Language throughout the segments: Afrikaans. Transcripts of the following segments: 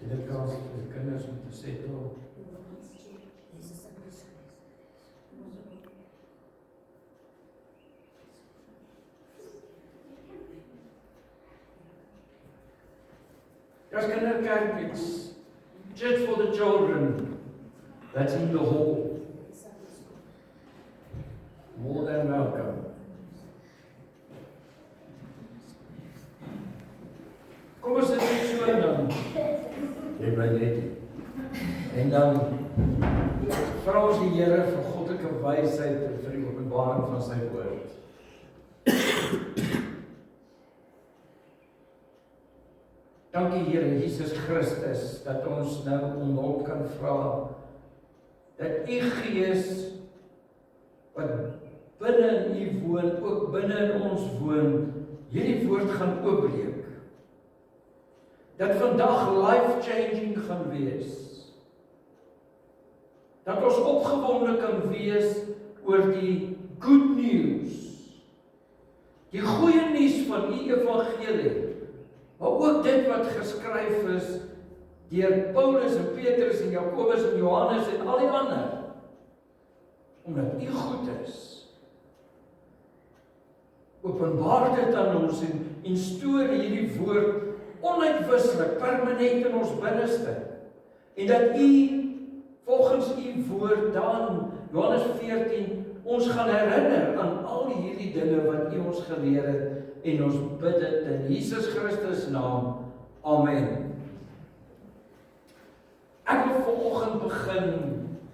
Dit kans vir die kinders om te settle. There's kinderkerkdiens, just for the children that's in the hall. More than welcome. Kom ons sit net so en dan jy bly net. En dan vra ons die Here vir goddelike wysheid en vir die openbaring van sy woord. Dankie Here Jesus Christus dat ons nou om hulp kan vra dat U Gees wat binne in U woon, ook binne in ons woon, hierdie woord gaan oopbreek. Dat vandag life-changing gaan wees. Dat ons opgewonde kan wees oor die good news. Die goeie nuus van die evangelie. Maar ook dit wat geskryf is deur Paulus en Petrus en Jakobus en Johannes en al die ander. Omdat U goed is. Openbaar dit aan ons en stoor hierdie woord onuitwisselik, permanent in ons binneste. En dat U volgens U woord dan, Johannes 14, ons gaan herinner aan al hierdie dinge wat U ons geleer het en ons bid dit in Jesus Christus naam. Amen. Ek wil vanoggend begin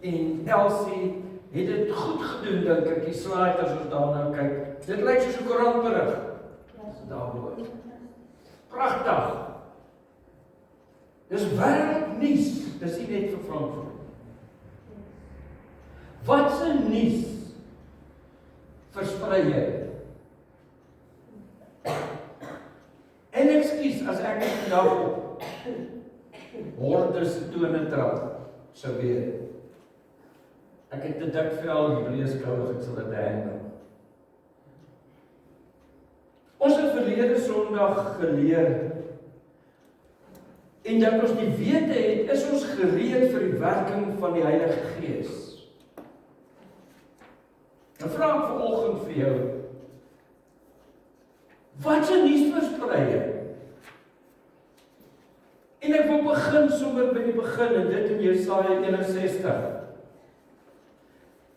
en Elsie het dit goed gedoen, dink ek, die slide as ons daarna kyk. Dit lyk soos 'n koerantberig. Daarbo. Pragtig. Dis wêreldnuus, dis nie net vir Frankfurt. Wat 'n nuus versprei jy? En ekskuus as ek net vandag op hordes tone trap, sou weet. Ek het 'n dik vel Hebreëskouig, ek sal dit handle. Ons het verlede Sondag geleer en dat ons die wete het, is ons gereed vir die werking van die Heilige Gees. Nou vra ek vanoggend vir jou, wat se nuus versprei jy? En ek wil begin sommer by die begin en dit in Jesaja 61.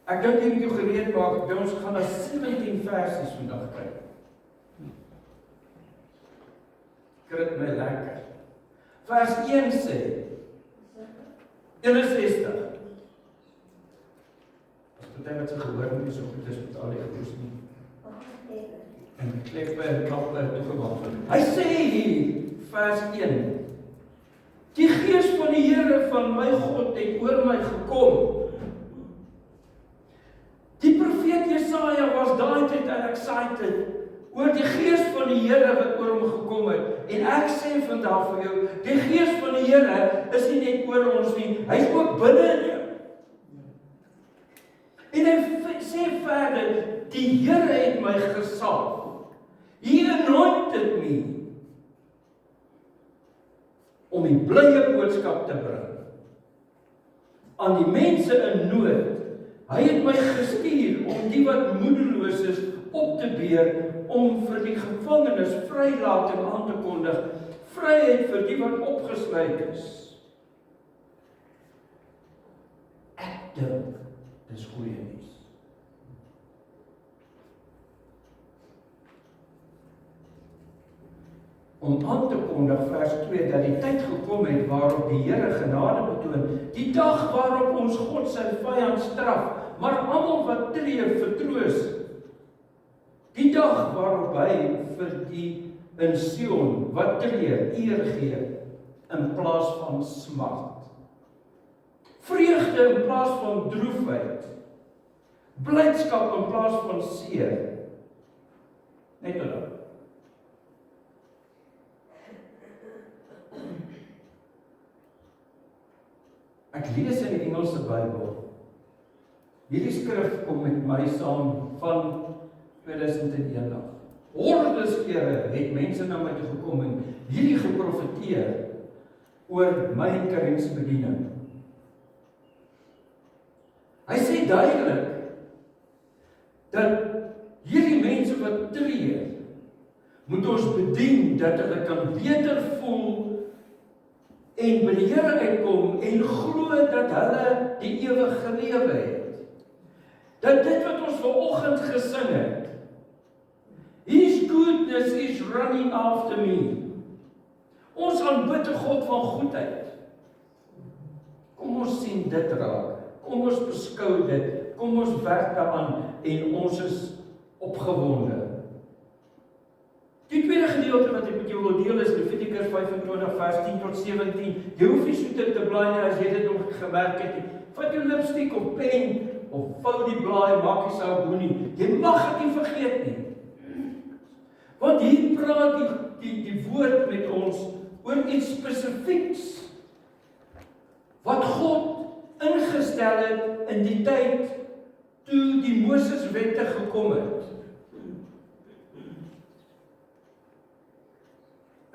Ek dink jy moet jou gereed maak, ons gaan na 17 versies vandag kyk. Krit my lekker. Vers 1 sê, 61. As party wat sy gehoor nie so goed is met al die goeds nie. En kleppe en klappe toegemaak. Hy sê hier, vers 1. Die Gees van die Here van my God het oor my gekom. Die profeet Jesaja was daai tyd excited oor die Gees van die Here wat oor hom gekom het. En ek sê vandag vir jou, die Gees van die Here is nie net oor ons nie, hy is ook binne in jou. En hy sê verder, die Here het my gesalf. He anointed me om die blye boodskap te bring aan die mense in nood. Hy het my gestuur om die wat moedeloos is op te beer, om vir die gevangenes vrylating aan te kondig, vryheid vir die wat opgesluit is. Ek dink, dis goeie nuus. Om aan te kondig, vers 2, dat die tyd gekom het waarop die Here genade betoon, die dag waarop ons God sy vyand straf, maar almal wat tree vertroos. Die dag waarop hy vir die in Sion wat tree eer gee in plaas van smart. Vreugde in plaas van droefheid. Blydskap in plaas van seer. Net nou. Ek lees in die Engelse Bybel. Hierdie skrif kom met my saam van 2001. Hordes kere het mense na my toe gekom en hierdie geprofeteer oor my en Karin se bediening. Hy sê duidelik dat hierdie mense wat tree, moet ons bedien dat hulle kan beter voel en by die Here uitkom en glo dat hulle die ewige lewe het. Dat dit wat ons vanoggend gesing het, His goodness is running after me. Ons aanbid 'n God van goedheid. Kom ons sien dit raak. Kom ons beskou dit. Kom ons werk daaraan en ons is opgewonde. Die tweede gedeelte wat ek met jou wil deel is Levitikus 25 vers 10 tot 17. Jy hoef nie so te blaai nie as jy dit nog gewerk het nie. Vat jou lipstiek of pen of vou die blaai, maak nie saak hoe nie. Jy mag dit nie vergeet nie. Want hier praat die woord met ons oor iets spesifieks wat God ingestel het in die tyd toe die Moseswette gekom het.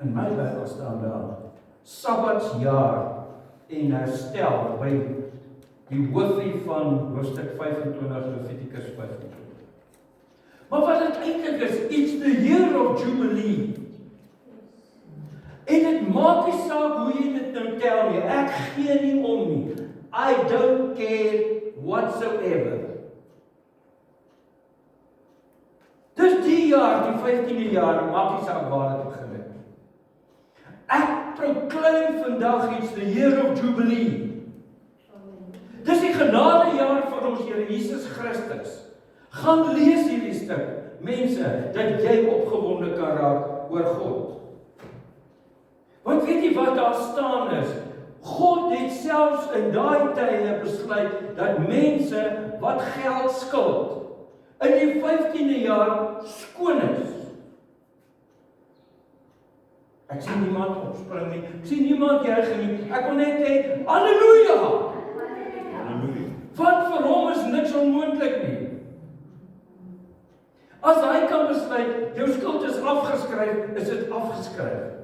In my Bybel staan daar Sabbatsjaar en herstel by die hoofie van hoofstuk 25 Levitikus 25. Maar wat dit eintlik is, it's the year of Jubilee. En dit maak nie saak hoe jy dit nou tel nie. Ek gee nie om nie. I don't care whatsoever. Dis die jaar, die 15de jaar, maak nie saak waar dit begin het. Ek proclaim vandag iets, the year of Jubilee. Dis die genadejaar van ons Here Jesus Christus. Gaan lees hierdie stuk, mense, dat jy opgewonde kan raak oor God. Want weet jy wat daar staan is? God het selfs in daai tye besluit dat mense wat geld skuld in die 15de jaar skoon is. Ek sien niemand opspring nie. Ek sien niemand juig nie. Ek wil net sê, halleluja! Halleluja. Want vir hom is niks onmoontlik nie. As hy kan besluit, jou skuld is afgeskryf, is dit afgeskryf.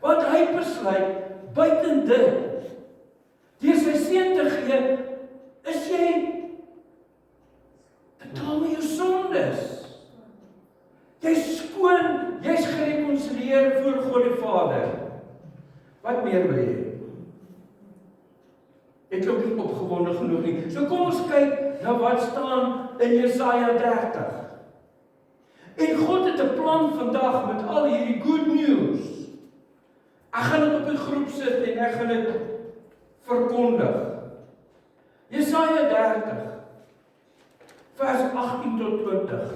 Want hy besluit, buiten dit, deur sy seun te gee, is jy, betaal my jou sondes. Jy's skoon, jy's gerekonsilieer voor God die Vader. Wat meer wil jy? Ek loop nie opgewonde genoeg nie. So kom ons kyk na wat staan in Jesaja 30. En God het 'n plan vandag met al hierdie good news. Ek gaan dit op die groep sit en ek gaan dit verkondig. Jesaja 30, vers 18 tot 20.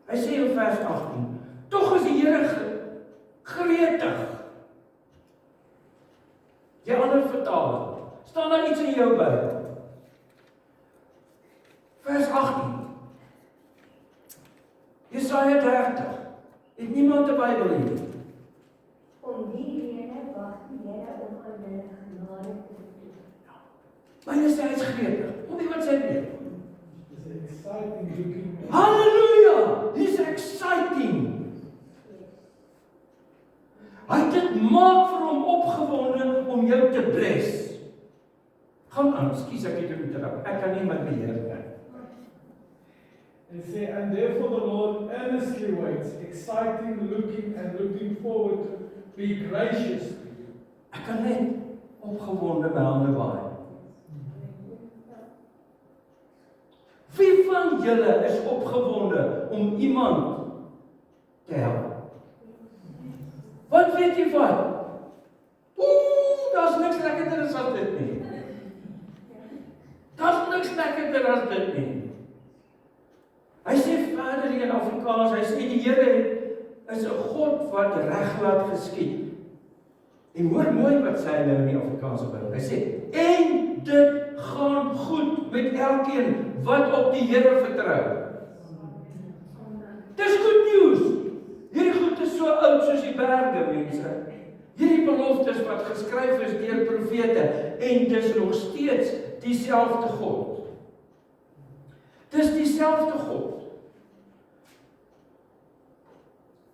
Hy sê in vers 18, tog is die Here gretig. Jy ander vertaling, staan daar iets in jou Bybel? Vers 18. Jesaja 30. Het niemand 'n Bybel hier? Om die rede wag die Here om hulle genade te doen. Maar hy sê hy's gretig. Hoor jy wat sê hy? It's exciting looking. Halleluja! He's exciting. Dit maak vir hom opgewonde om jou te bless. Gaan aan, skus ek het jou interrup. Ek kan nie my beheer nie. And say, and therefore the Lord earnestly waits, exciting, looking forward to be gracious to you. Ek kan net opgewonde my hande waai. Wie van julle is opgewonde om iemand te help? Want weet jy wat? Daar's niks lekkerder as dit nie. Daar's niks lekkerder as dit nie. Hy sê verder hier in Afrikaans, hy sê die Here is 'n God wat reg laat geskied. En hoor mooi wat sê hy nou in die Afrikaanse Bybel. Hy sê, en dit gaan goed met elkeen wat op die Here vertrou. Dis good news. Hierdie goed is so oud soos die berge, mense. Hierdie beloftes wat geskryf is deur profete en dis nog steeds dieselfde God. Dis dieselfde God.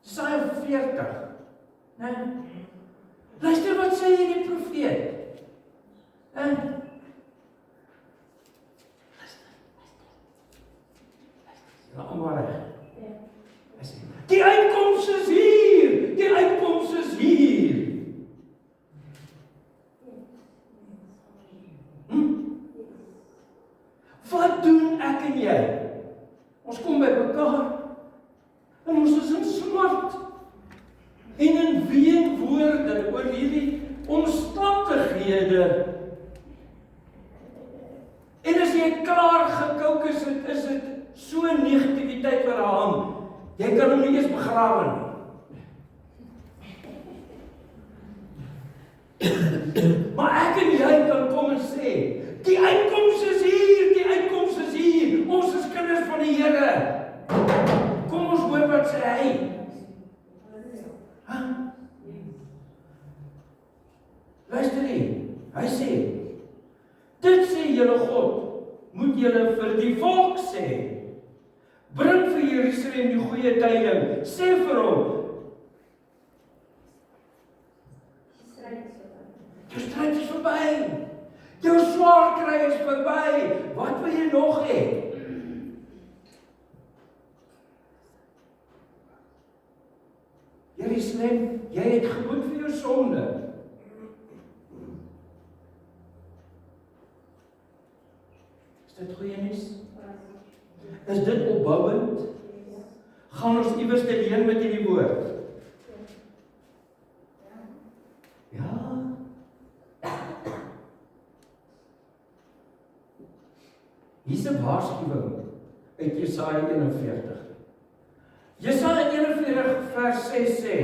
Jesaja 40, né? Luister wat sê die profeet. Almal reg. Hy sê, die uitkoms is hier. Die uitkoms is hier. Wat doen ek en jy? Ons kom by mekaar en ons is in smart en in weenwoorde oor hierdie omstandighede. En as jy klaar gekook is dit so negativiteit wat daar hang. Jy kan hom nie eens begrawe nie. Maar ek en jy kan kom en sê, die uitkoms is hier, die uitkoms is hier. Ons is kinders van die Here. Kom ons hoor wat sê hy. Luister nie. Hy sê, dit sê julle God, moet julle vir die volk sê. Bring vir Jerusalem die goeie tyding. Sê vir hom, jou stryd is verby. Jou swaar kry is verby. Wat wil jy nog hê? Jerusalem, jy het geboet vir jou sonde. Is dit goeie nuus? Is dit opbouend? Gaan ons iewers te leen met hierdie woord? Ja. Hier is 'n waarskuwing uit Jesaja 41. Jesaja 41 vers 6 sê,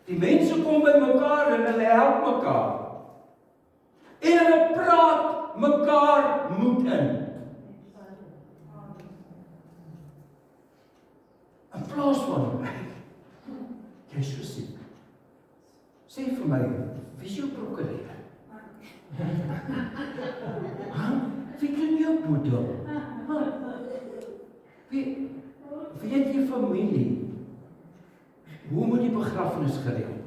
die mense kom by mekaar en hulle help mekaar. En hulle praat mekaar moed in. In plaas van, jy is so siek. Sê vir my, wie is jou prokureur? Wie doen jou boedel? Weet jy familie? Hoe moet die begrafenis gereël?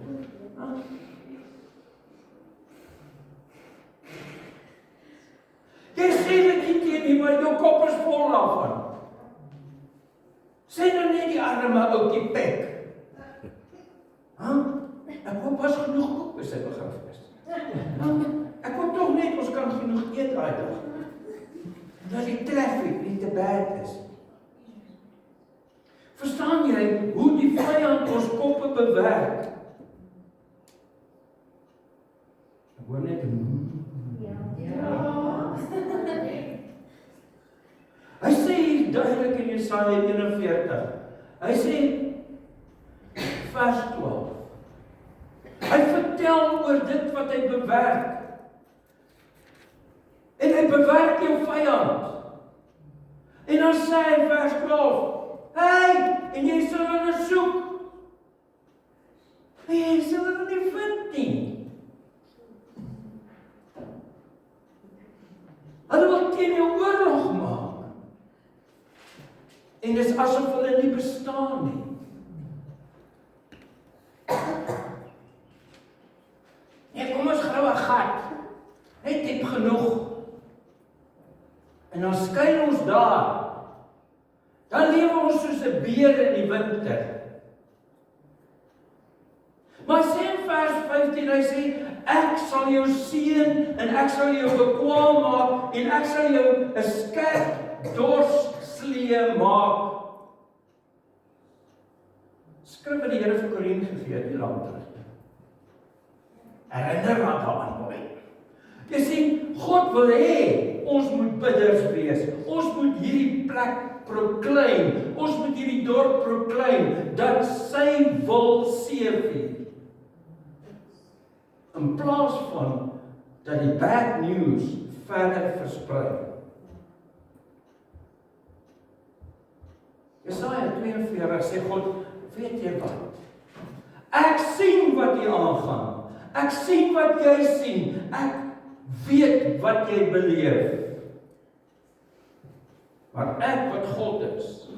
Jy sê dit nie teen nie, maar jou kop is vol daarvan. Sê nou net die arme ouetjie pek. Ek hoop was genoeg koek by sy begrafenis. Ek hoop tog net ons kan genoeg eet daai dag. Dat die traffic nie te bad is. Verstaan jy hoe die vyand ons koppe bewerk? Ek hoor net Hy sê hier duidelik in Jesaja 41. Hy sê vers 12. Hy vertel oor dit wat hy bewerk. En hy bewerk jou vyand. En dan sê hy vers 12. En jy sal hulle soek. En jy sal hulle nie vind nie. Hulle wil teen jou oorlog maak. En dis asof hulle nie bestaan nie. Nee, kom ons grawe 'n gat. Net diep genoeg. En dan skuil ons daar. Dan lewe ons soos 'n beer in die winter. Maar sê in vers 15, hy sê, ek sal jou seën en ek sal jou bekwaam maak en ek sal jou 'n skerp dorsslee maak. Skrif wat die Here vir Korien gegee het, nie lank terug. Herinner wat daaraan mooi. Jy sien, God wil hê, ons moet bidders wees. Ons moet hierdie plek proclaim. Ons moet hierdie dorp proclaim, dat sy wil seëvier. In plaas van, dat die bad news verder versprei. Jesaja 42 sê God, weet jy wat? Ek sien wat jy aangaan. Ek sien wat jy sien. Ek weet wat jy beleef. Maar ek wat God is,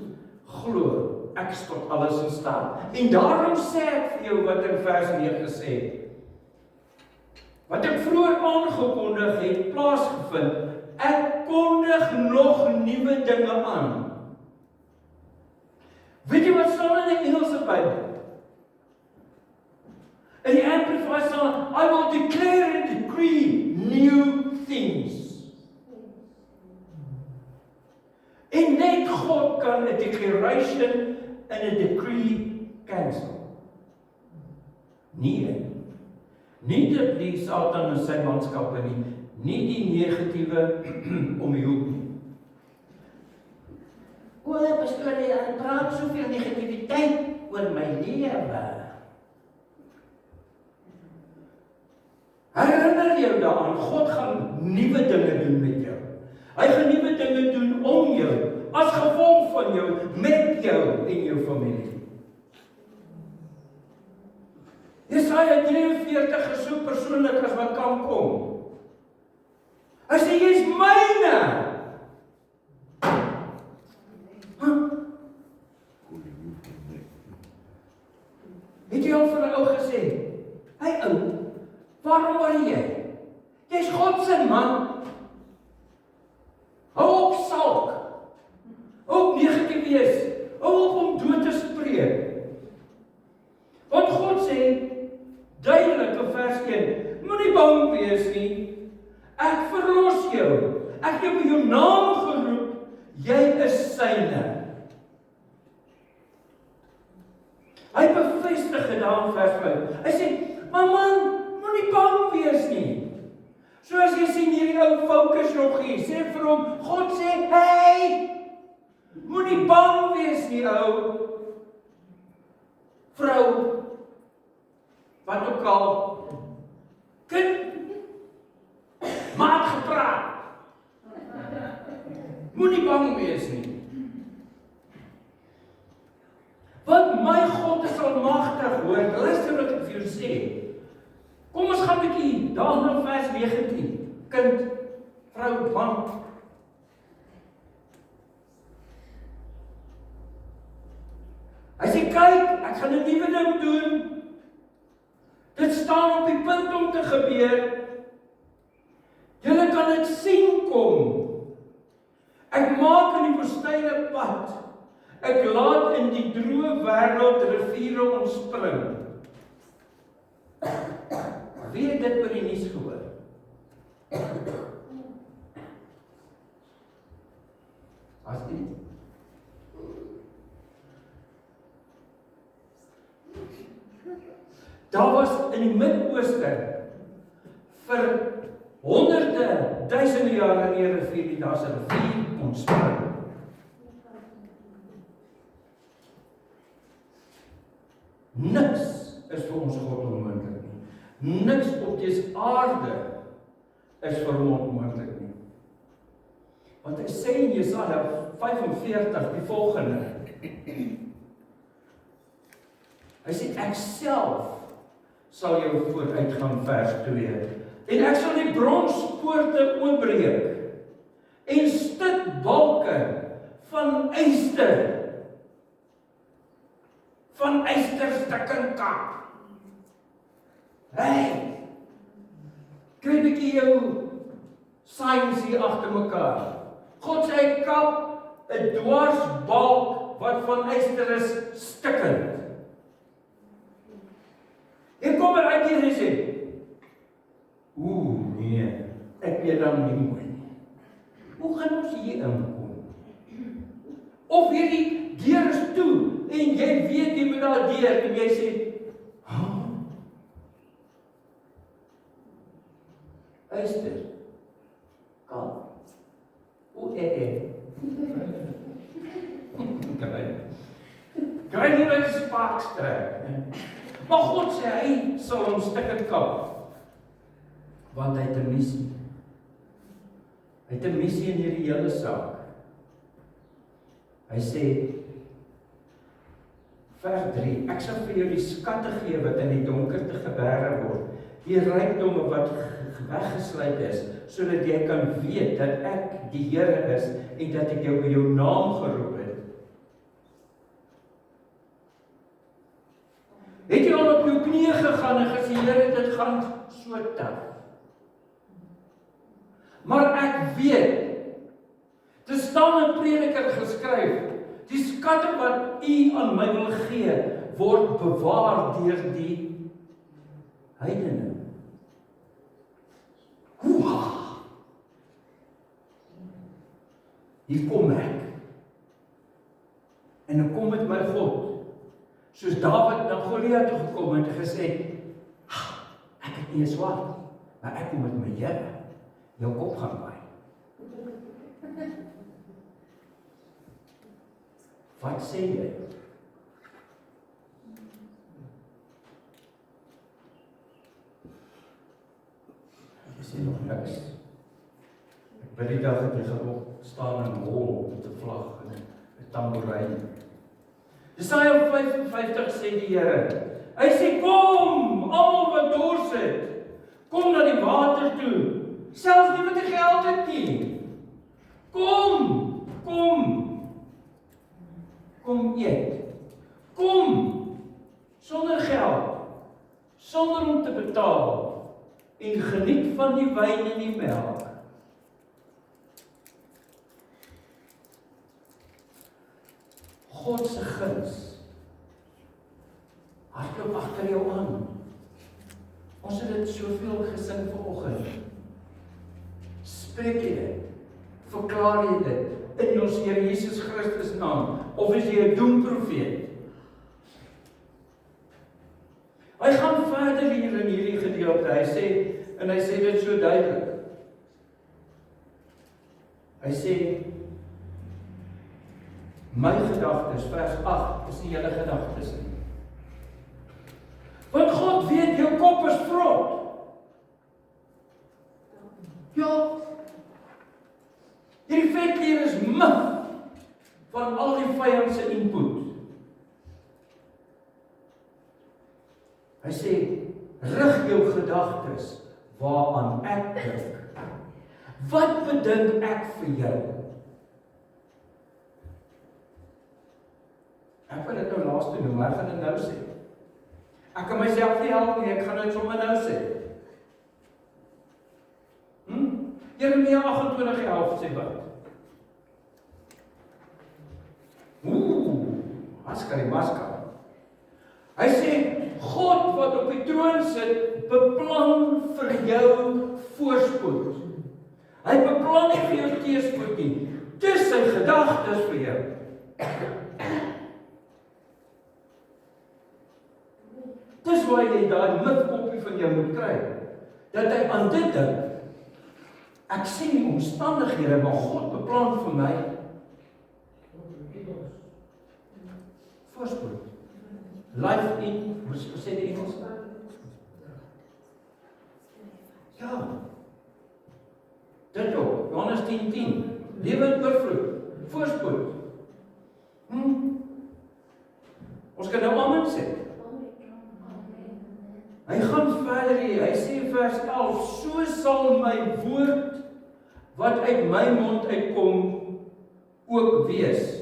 glo, ek is tot alles in staat. En daarom sê ek vir jou wat in vers 9 gesê. Wat ek vroeër aangekondig het plaasgevind, ek kondig nog nuwe dinge aan. Weet jy wat staan in die Engelse Bybel? In die Amplified staan, I will declare and decree new things. En net God kan 'n declaration en 'n decree cancel. Nie dit die Satan en sy manskappe nie die negatiewe om die hoek nie. O, pastoor, jy praat soveel negativiteit oor my lewe. Herinner jou daaraan, God gaan nuwe dinge doen met jou. Hy gaan nuwe dinge doen om jou, as gevolg van jou, met jou en jou familie. Jesaja 43 is so persoonlik as wat kan kom. Hy sê, jy is myne. Het jy al vir 'n ou gesê, hey ou, waarom worry jy? Jy's God se man. Hou op sulk. Hou op negatief wees. Hou op om dood te spreek. Want God sê duidelik in vers 1, moenie bang wees nie. Ek verlos jou. Ek het jou naam geroep. Jy is syne. Hy bevestig dit daar in vers 5. Hy sê, maar man, moenie bang wees nie. Soos jy sien hierdie ou fokus nog hier, sê vir hom, God sê, hey, moenie bang wees nie, ou. Vrou, wat ook al, kind, maat gepraat. Moenie bang wees nie. Want my God is almagtig, hoor, luister wat ek vir jou sê. Kom ons gaan 'n bietjie daar na vers 19. Kind, vrou, man. Hy sê, kyk, ek gaan 'n nuwe ding doen. Dit staan op die punt om te gebeur. Julle kan dit sien kom. Ek maak in die woestyne pad. Ek laat in die droë wêreld riviere ontspring. Wie het dit by die nuus gehoor? As dit daar was in die Midde-Ooste vir honderde, duisende jare in die rivier, daar's 'n rivier ontspring. Niks is vir ons God onmoontlik nie. Niks op dese aarde is vir hom onmoontlik nie. Want hy sê in Jesaja 45 die volgende. Hy sê, ek self sal jou vooruitgaan, vers 2. En ek sal die bronspoorte oopbreek en stutbalke van ysterstukken kap. Hey, kry 'n bietjie jou signs hier agter mekaar. God sê hy kap 'n dwarsbalk wat van yster is stikkend. Jy kom uit hier en sê, nee, ek weet dan nie mooi nie. Hoe gaan ons hier inkom? Of hierdie deur is toe, en jy weet jy moet daar deur, en jy sê, yster, kap, kry nie uit die sparks trek. Maar God sê, hy sal hom stikkend kap, want hy het 'n missie. Hy het 'n missie in hierdie hele saak. Hy sê, vers 3, ek sal vir jou die skatte gee wat in die donkerte geberg word, die rykdomme wat weggesluit is, sodat jy kan weet dat ek die Here is en dat ek jou by jou naam geroep het. gegaan en gesê, Here, dit gaan so taaf. Maar ek weet, dit staan in Prediker geskryf, die skatte wat U aan my wil gee, word bewaar deur die heidene. Hier kom ek. En ek kom met my God. Soos Dawid na Goliat toe gekom het en gesê, ek het nie 'n swaard nie, maar ek kom met my Here. Jou kop gaan waai. Wat sê jy? Jy sê nog niks. Ek by die dag het jy gaan staan en hol met 'n vlag en 'n tamboerijn. Jesaja 55 sê die Here. Hy sê, kom, almal wat dors het, kom na die water toe. Selfs nie wat jy geld het nie. Kom, kom eet. Kom, sonder geld, sonder om te betaal, en geniet van die wyn en die melk. God se guns hardloop agter jou aan. Ons het dit soveel gesing vanoggend. Spreek jy dit? Verklaar jy dit in ons Here Jesus Christus naam? Of is jy 'n doemprofeet? Hy gaan verder hier in hierdie gedeelte. Hy sê dit so duidelik. Hy sê, my gedagtes, vers 8, is nie julle gedagtes nie. Want God weet, jou kop is vrot. Ja. Hierdie vetleer is mif van al die vyand se input. Hy sê, rig jou gedagtes waaraan ek dink. Wat bedink ek vir jou? Ek wil dit nou laaste noem, maar ek gaan dit nou sê. Ek kan myself nie help nie, ek gaan dit sommer nou sê. Jeremia 28:11 sê wat? Maska. Hy sê, God wat op die troon sit, beplan vir jou voorspoed. Hy beplan nie vir jou teëspoed nie. Dis sy gedagtes vir jou. Dis waar jy daai mikkoppie van jou moet kry. Dat hy aan dit dink. Ek sien die omstandighede, maar God beplan vir my voorspoed. Life in, wat sê die Engels? Ja. Dit ook, Johannes 10:10. Lewe in oorvloed, voorspoed. Ons kan nou amen sê. Hy gaan verder hier, hy sê in vers 11, so sal my woord wat uit my mond uitkom ook wees.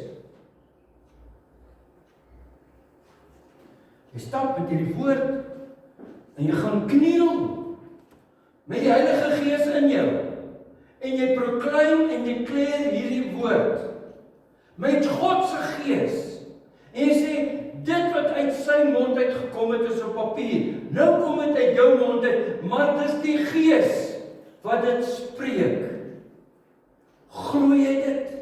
Jy stap met hierdie woord en jy gaan kniel met die Heilige Gees in jou en jy proklaim en dekleer hierdie woord met God se Gees en jy sê, dit wat uit sy mond uitgekom het is op papier. Nou kom dit uit jou mond uit, maar dis die Gees wat dit spreek. Glo jy dit?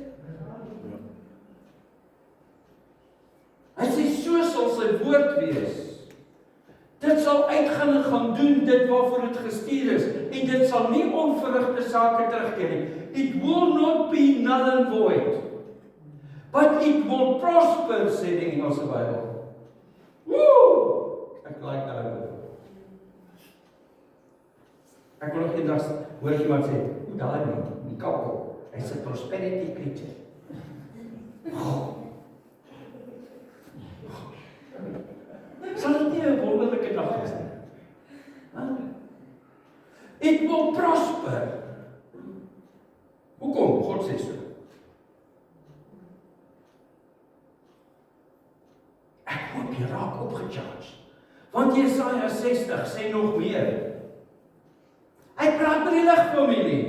Hy sê, so sal sy woord wees. Dit sal uitgaan en gaan doen dit waarvoor dit gestuur is. En dit sal nie onverrigte sake terugkeer nie. It will not be null and void. But it will prosper, sê die Engelse Bybel. Woo! Ek like dat. Ek wil nog eendag hoor iemand sê, hoe daai man, die kappel, hy's 'n prosperity preacher. Sal dit nie 'n wonderlike dag wees nie? It will prosper. Hoekom? God sê so. Ek hoop jy raak opgecharge. Want Jesaja 60 sê nog meer. Hy praat met die ligfamilie.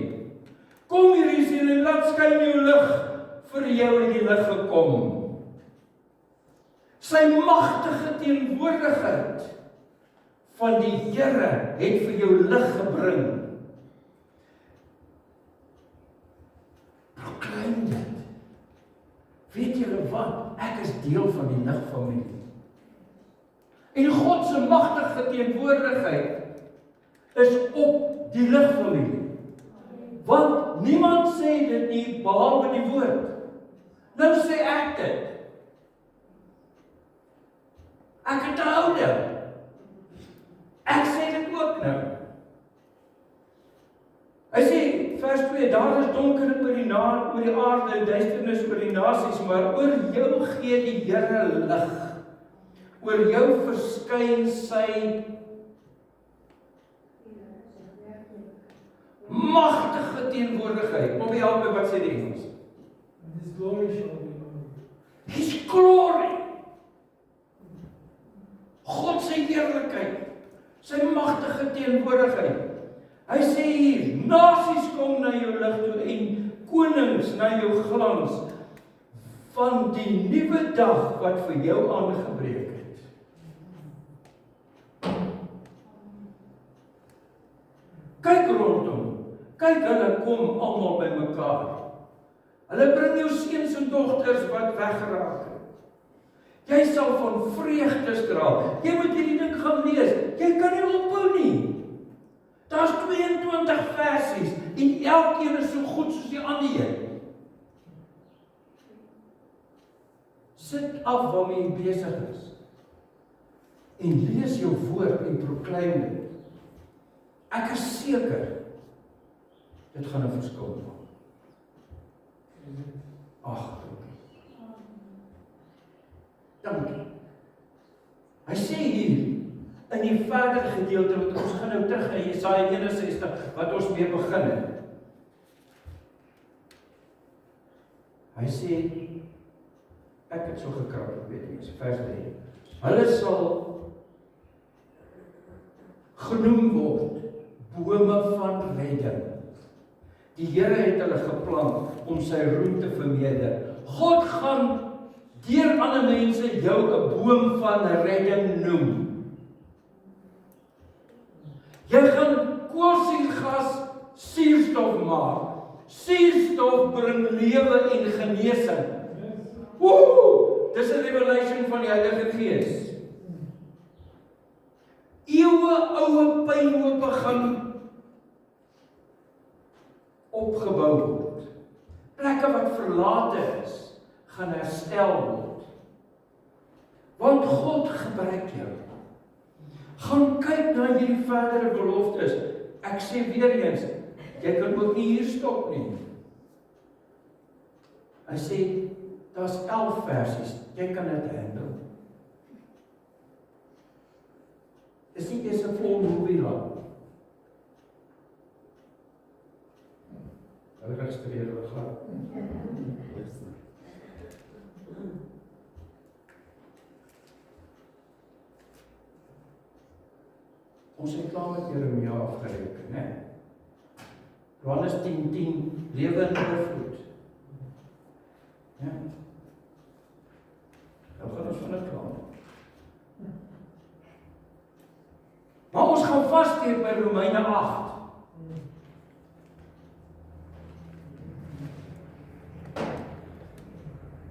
Kom hierdie sien en laat skyn jou lig, vir jou het die lig gekom. Sy magtige teenwoordigheid van die Here het vir jou lig gebring. Proclaim dit. Weet julle wat? Ek is deel van die ligfamilie. En God se magtige teenwoordigheid is op die ligfamilie. Want niemand sê dit nie behalwe die woord. Nou sê ek dit. Ek het 'n houding. Ek sê dit ook nou. Hy sê vers 2, daar is donkerheid oor die aarde en duisternis oor die nasies, maar oor jou gee die Here lig. Oor jou verskyn sy magtige teenwoordigheid. Kom jy help my, wat sê die Engels? His glory shall be known. His glory. God se heerlikheid, sy magtige teenwoordigheid. Hy sê hier, nasies kom na jou lig toe en konings na jou glans van die nuwe dag wat vir jou aangebreek het. Kyk rondom. Kyk, hulle kom almal by mekaar. Hulle bring jou seuns en dogters wat weggeraak het. Jy sal van vreugde straal. Jy moet hierdie ding gaan lees. Jy kan nie ophou nie. Daar's 22 versies en elkeen is so goed soos die ander een. Sit af waarmee jy besig is en lees jou woord en proclaim dit. Ek is seker dit gaan 'n verskil maak. Ag, dankie. Hy sê hier in die verdere gedeelte, wat ons gaan nou terug na Jesaja 61 wat ons mee begin het. Hy sê, ek het so gekrap, ek weet nie, vers 3. Hulle sal genoem word bome van redding. Die Here het hulle geplant om sy roem te vermeerder. God gaan deur ander mense jou 'n boom van redding noem. Jy gaan koolsuurgas suurstof maak. Suurstof bring lewe en genesing. Woe! Dis 'n revelation van die Heilige Gees. Eeuwe pynhope gaan opgebou word. Plekke wat verlate is, gaan herstel word. Want God gebruik jou. Gaan kyk na hierdie verdere beloftes. Ek sê weer eens, jy kan ook nie hier stop nie. Hy sê, daar's 11 versies, jy kan dit handle. Is nie eers 'n vol movie lang. Hulle registreer wat glad. Ons het klaar met Jeremia afgereken, né? Johannes 10:10, lewe in oorvloed. Ja. Nou gaan ons van dit klaar. Maar ons gaan vassteek by Romeine 8.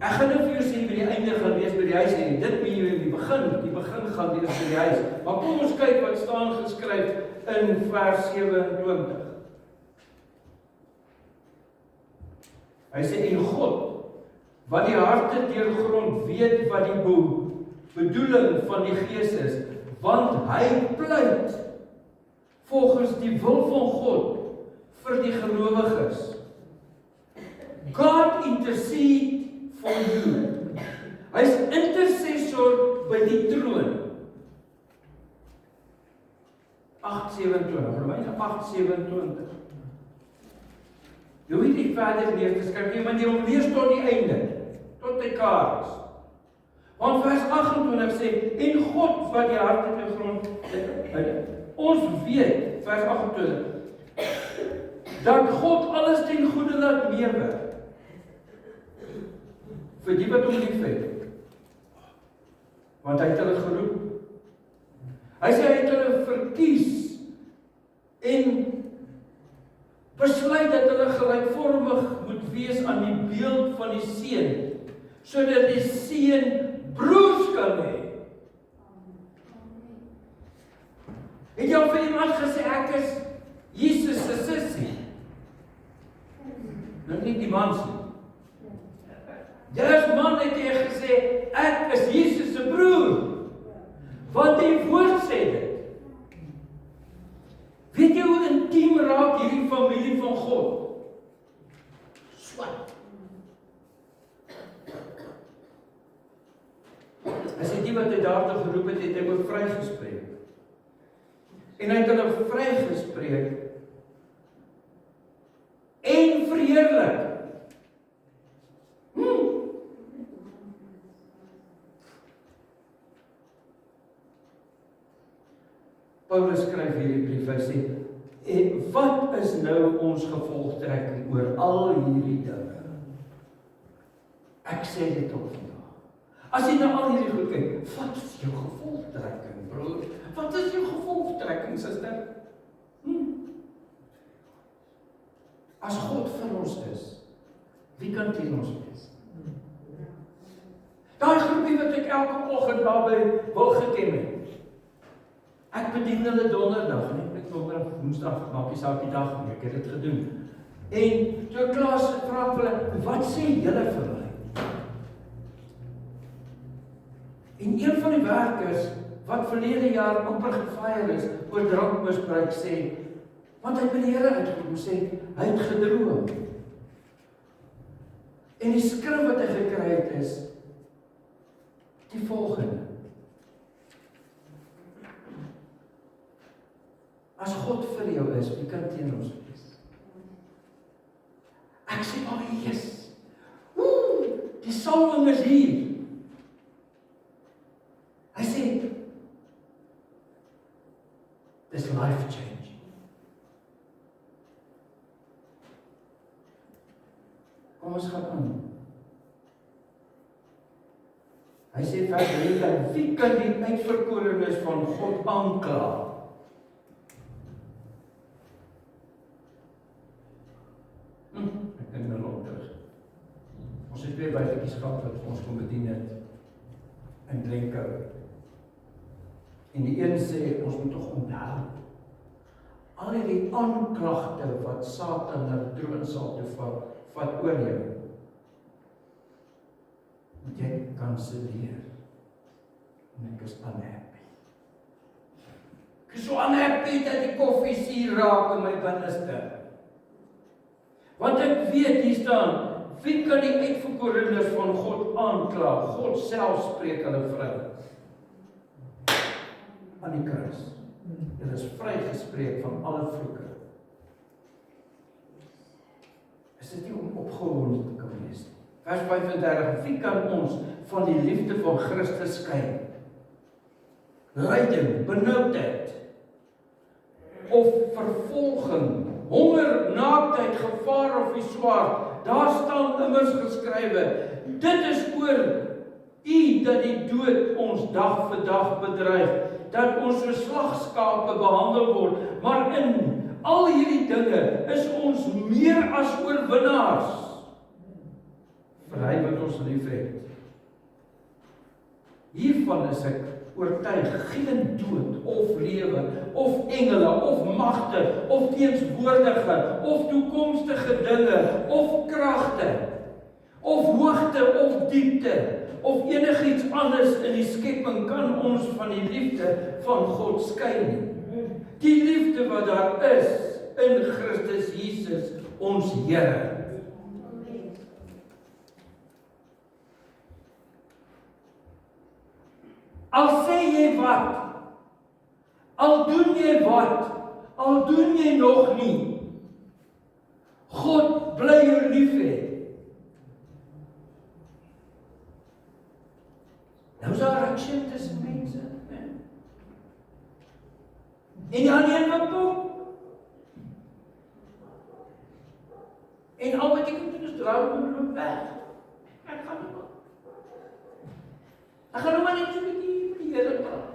Ek gaan nou vir jou sê by die einde gaan lees by die huis en dit moet jy in die begin gaan lees by die huis. Maar kom ons kyk wat staan geskryf in vers 27. Hy sê, en God, wat die harte deurgrond, weet wat die bedoeling van die Gees is, want hy pleit volgens die wil van God vir die gelowiges. God intercede for you. Hy's intercessor by die troon. 8:27, Romeine 8:27. Jy weet nie verder lees, skryf jy, want jy moet lees tot die einde, tot die kaars. Want vers 28 28 sê, en God wat die hart in die grond, ons weet, vers 28, dat God alles ten goeie laat meewerk, vir die wat hom liefhet, want hy het hulle geroep. Hy sê hy het hulle verkies, en besluit dat hulle gelykvormig moet wees aan die beeld van die seun, sodat die seun broers kan hê. Het jy al vir iemand gesê, ek is Jesus se sussie? Nou nie die man sê. Jy as man het jy gesê, ek is Jesus se broer. Want die woord sê dit. Weet jy hoe intiem raak hierdie familie van God? Swat. As hy die wat hy daartoe geroep het, het hy ook vrygespreek. En hy het hulle vrygespreek en verheerlik. Paulus skryf hierdie brief, hy sê, en wat is nou ons gevolgtrekking oor al hierdie dinge? Ek sê dit op vandag. As jy na al hierdie goed kyk, wat is jou gevolgtrekking, broer? Wat is jou gevolgtrekking, suster? As God vir ons is, wie kan teen ons wees? Daai groepie wat ek elke oggend daarby wil geken het. Ek bedien hulle donderdag, nie? Ek donderdag, woensdag, maak nie saak die dag nie, ek het dit gedoen. En toe Klaas vra hulle, wat sê julle vir my? En een van die werkers, wat verlede jaar amper gefeier is, oor drankmisbruik sê, want hy by die Here uitgekom sê, hy het gedroom. En die skrif wat hy gekry het is, die volgende. As God vir jou is, wie kan teen ons wees? Ek sê, Jesus, die salwing is hier. Hy sê, dis life changing. Kom ons gaan aan. Hy sê, vers 3, wie kan die uitverkorenes van God aankla? Ek dink nou nog terug. Ons het weer buitetjies gehad wat ons kon bedien het in Drenkou. En die een sê, ons moet tog onthou, al die aanklagte wat Satan na die troonsaal toe vat oor jou, moet jy kanselleer. En ek is unhappy. Ek is so unhappy dat die koffie suur raak in my binneste. Want ek weet hier staan, wie kan die uitverkorenes van God aankla? God self spreek hulle vry. Aan die kruis. Hulle is vrygespreek van alle vloeke. Is dit nie om opgewonde te kan wees nie? Vers 35, wie kan ons van die liefde van Christus skei? Lyding, benoudheid, of vervolging, honger, naaktheid, gevaar of die swaard, daar staan immers geskrywe, dit is oor U dat die dood ons dag vir dag bedreig, dat ons so slagskape behandel word, maar in al hierdie dinge is ons meer as oorwinnaars, vir hy wat ons lief het. Hiervan is ek oortuig, geen dood, of lewe, of engele, of magte, of teenswoordige, of toekomstige dinge, of kragte, of hoogte, of diepte, of enigiets anders in die skepping kan ons van die liefde van God skei nie. Die liefde wat daar is in Christus Jesus, ons Here. Al sê jy wat, al doen jy wat, al doen jy nog nie, God bly jou lief hê. Nou is daar 'n clashing tussen mense. En die ander een wat kom. En al wat ek moet doen is draai en loop weg. Ek gaan nie maar. Ek gaan nou maar net so 'n bietjie met die Here praat.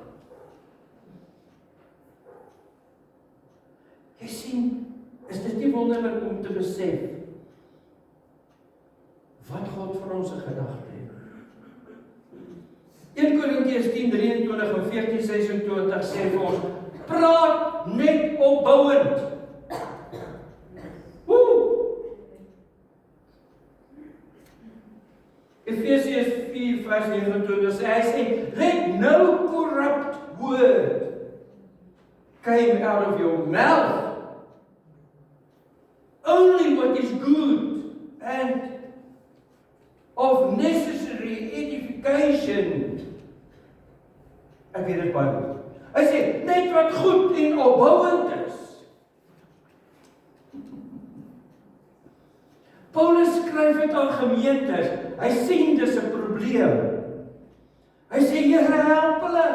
Jy sien, is dit nie wonderlik om te besef wat God vir ons 'n gedagte het? 1 Korintiërs 10:23 en 14:26 sê vir ons, praat net opbouend. Efesiërs 4:29 sê, hy sê, let no corrupt word came out of your mouth. Only what is good and of necessary edification. Ek weet dit baie goed. Hy sê, net wat goed en opbouend is. Paulus skryf dit aan gemeentes. Hy sien dis 'n probleem. Hy sê, Here, help hulle.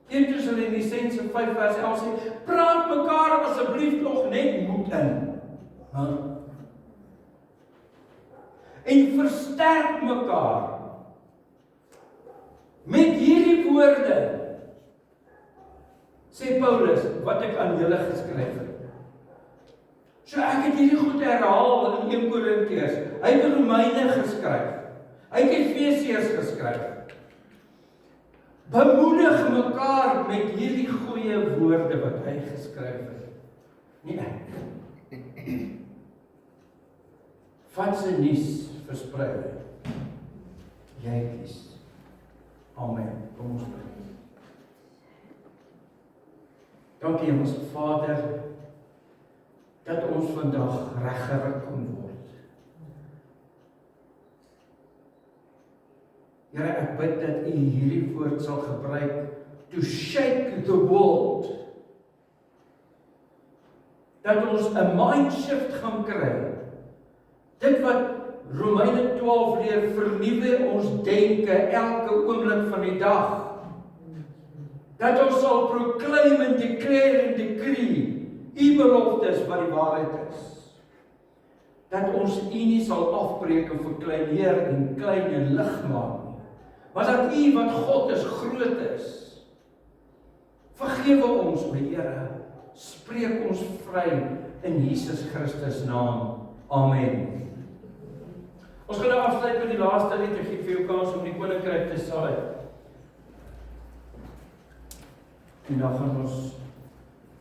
1 Tessalonisense 5:11 sê, praat mekaar asseblief tog net moed in. En versterk mekaar met hierdie woorde, sê Paulus, wat ek aan julle geskryf het. So ek het hierdie goed herhaal in 1 Korintiërs. Hy het Romeine geskryf. Hy het Efesiërs geskryf. Bemoedig mekaar met hierdie goeie woorde wat hy geskryf het. Nie ek. Wat se nuus versprei. Jy kies. Amen. Kom ons bid. Dankie Hemelse Vader, dat ons vandag reggerig kon word. Here, ek bid dat U hierdie woord sal gebruik to shake the world. Dat ons 'n mind shift gaan kry. Dit wat Romeine 12 leer, vernuwe ons denke elke oomblik van die dag. Dat ons sal proclaim and declare and decree U beloftes wat die waarheid is. Dat ons U nie sal afbreek en verkleineer en klein en lig maak nie. Maar dat U wat God is, groot is. Vergewe ons, my Here. Spreek ons vry in Jesus Christus naam. Amen. Ons gaan nou afsluit met die laaste lied. Ek gee vir jou kans om die koninkryk te saai. En dan gaan ons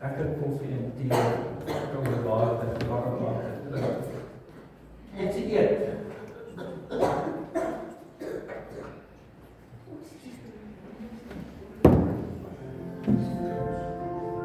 lekker koffie en tee, kom water.